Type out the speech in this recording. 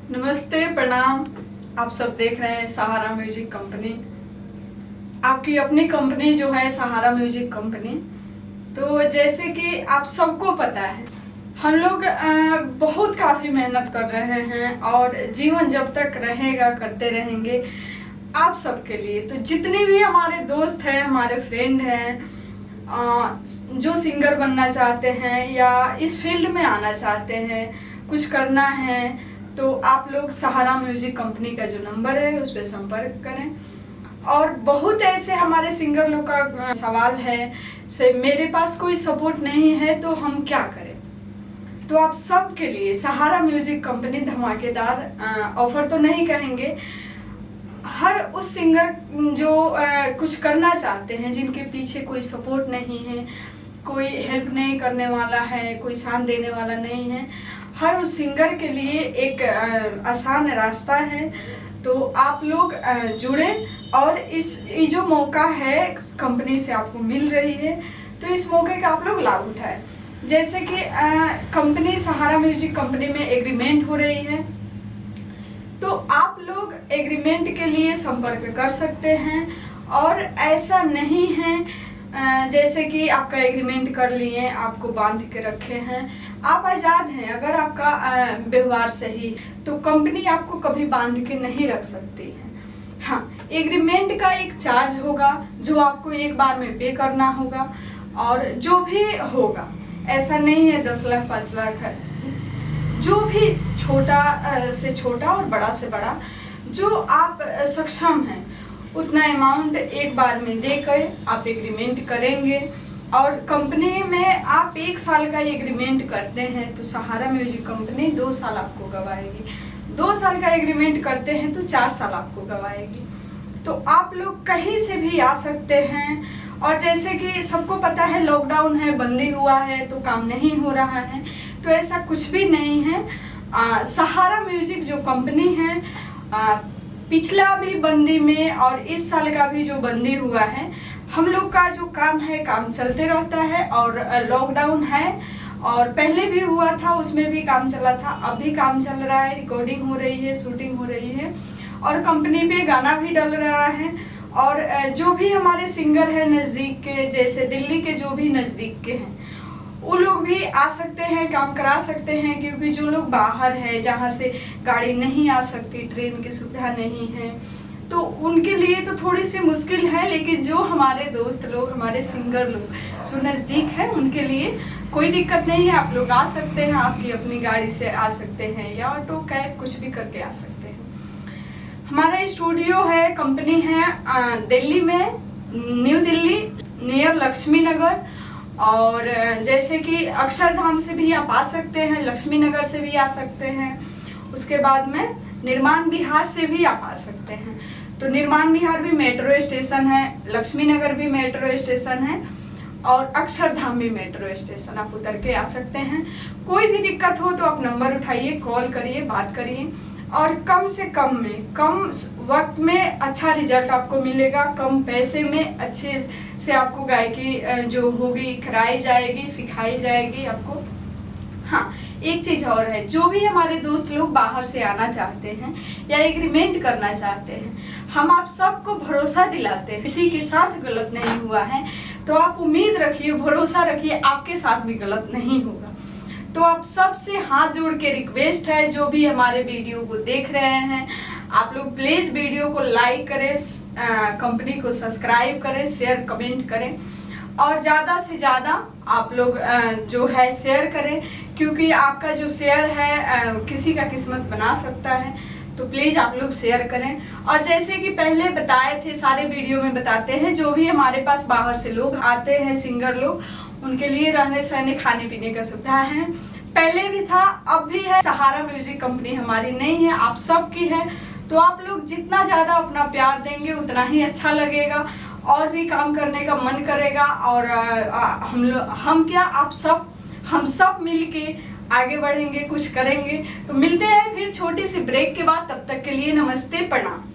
नमस्ते, प्रणाम। आप सब देख रहे हैं सहारा म्यूजिक कंपनी, आपकी अपनी कंपनी जो है सहारा म्यूजिक कंपनी। तो जैसे कि आप सबको पता है, हम लोग बहुत काफ़ी मेहनत कर रहे हैं और जीवन जब तक रहेगा करते रहेंगे आप सबके लिए। तो जितने भी हमारे दोस्त हैं, हमारे फ्रेंड हैं, जो सिंगर बनना चाहते हैं या इस फील्ड में आना चाहते हैं, कुछ करना है, तो आप लोग सहारा म्यूजिक कंपनी का जो नंबर है उस पर संपर्क करें। और बहुत ऐसे हमारे सिंगर लोग का सवाल है से मेरे पास कोई सपोर्ट नहीं है तो हम क्या करें। तो आप सब के लिए सहारा म्यूजिक कंपनी धमाकेदार ऑफर तो नहीं कहेंगे, हर उस सिंगर जो कुछ करना चाहते हैं, जिनके पीछे कोई सपोर्ट नहीं है, कोई हेल्प नहीं करने वाला है, कोई साथ देने वाला नहीं है, हर उस सिंगर के लिए एक आसान रास्ता है। तो आप लोग जुड़े और ये जो मौका है कंपनी से आपको मिल रही है, तो इस मौके का आप लोग लाभ उठाएं। जैसे कि कंपनी सहारा म्यूजिक कंपनी में एग्रीमेंट हो रही है, तो आप लोग एग्रीमेंट के लिए संपर्क कर सकते हैं। और ऐसा नहीं है जैसे कि आपका एग्रीमेंट कर लिए, आपको बांध के रखे हैं, आप आज़ाद हैं। अगर आपका व्यवहार सही, तो कंपनी आपको कभी बांध के नहीं रख सकती है। हाँ, एग्रीमेंट का एक चार्ज होगा जो आपको एक बार में पे करना होगा, और जो भी होगा ऐसा नहीं है 10 लाख 5 लाख है, जो भी छोटा से छोटा और बड़ा से बड़ा जो आप सक्षम हैं उतना अमाउंट एक बार में देकर आप एग्रीमेंट करेंगे। और कंपनी में आप 1 साल का एग्रीमेंट करते हैं तो सहारा म्यूजिक कंपनी 2 साल आपको गवाएगी, 2 साल का एग्रीमेंट करते हैं तो 4 साल आपको गवाएगी। तो आप लोग कहीं से भी आ सकते हैं। और जैसे कि सबको पता है लॉकडाउन है, बंदी हुआ है तो काम नहीं हो रहा है, तो ऐसा कुछ भी नहीं है। सहारा म्यूजिक जो कंपनी है, पिछला भी बंदी में और इस साल का भी जो बंदी हुआ है, हम लोग का जो काम है काम चलते रहता है। और लॉकडाउन है और पहले भी हुआ था, उसमें भी काम चला था, अब भी काम चल रहा है, रिकॉर्डिंग हो रही है, शूटिंग हो रही है और कंपनी पे गाना भी डल रहा है। और जो भी हमारे सिंगर हैं नज़दीक के, जैसे दिल्ली के जो भी नज़दीक के हैं, वो लोग भी आ सकते हैं, काम करा सकते हैं। क्योंकि जो लोग बाहर है, जहाँ से गाड़ी नहीं आ सकती, ट्रेन की सुविधा नहीं है, तो उनके लिए तो थोड़ी सी मुश्किल है। लेकिन जो हमारे दोस्त लोग, हमारे सिंगर लोग जो नज़दीक हैं, उनके लिए कोई दिक्कत नहीं है। आप लोग आ सकते हैं, आपकी अपनी गाड़ी से आ सकते हैं या ऑटो कैब कुछ भी करके आ सकते हैं। हमारा स्टूडियो है, कंपनी है दिल्ली में, न्यू दिल्ली नियर लक्ष्मी नगर। और जैसे कि अक्षरधाम से भी आप आ सकते हैं, लक्ष्मी नगर से भी आ सकते हैं, उसके बाद में निर्माण विहार से भी आप आ सकते हैं। तो निर्माण विहार भी मेट्रो स्टेशन है, लक्ष्मी नगर भी मेट्रो स्टेशन है और अक्षरधाम भी मेट्रो स्टेशन, आप उतर के आ सकते हैं। कोई भी दिक्कत हो तो आप नंबर उठाइए, कॉल करिए, बात करिए। और कम से कम में, कम वक्त में अच्छा रिजल्ट आपको मिलेगा, कम पैसे में अच्छे से आपको गायकी जो होगी कराई जाएगी, सिखाई जाएगी आपको। हाँ, एक चीज़ और है, जो भी हमारे दोस्त लोग बाहर से आना चाहते हैं या एग्रीमेंट करना चाहते हैं, हम आप सबको भरोसा दिलाते हैं किसी के साथ गलत नहीं हुआ है। तो आप उम्मीद रखिए, भरोसा रखिए, आपके साथ भी गलत नहीं होगा। तो आप सबसे हाथ जोड़ के रिक्वेस्ट है, जो भी हमारे वीडियो को देख रहे हैं, आप लोग प्लीज़ वीडियो को लाइक करें, कंपनी को सब्सक्राइब करें, शेयर कमेंट करें और ज़्यादा से ज़्यादा आप लोग जो है शेयर करें। क्योंकि आपका जो शेयर है किसी का किस्मत बना सकता है। तो प्लीज़ आप लोग शेयर करें। और जैसे कि पहले बताए थे, सारे वीडियो में बताते हैं, जो भी हमारे पास बाहर से लोग आते हैं, सिंगर लोग, उनके लिए रहने सहने खाने पीने का सुविधा है। पहले भी था, अब भी है। सहारा म्यूजिक कंपनी हमारी नहीं है, आप सबकी है। तो आप लोग जितना ज़्यादा अपना प्यार देंगे उतना ही अच्छा लगेगा और भी काम करने का मन करेगा। और हम सब मिल के आगे बढ़ेंगे, कुछ करेंगे। तो मिलते हैं फिर छोटी सी ब्रेक के बाद, तब तक के लिए नमस्ते, प्रणाम।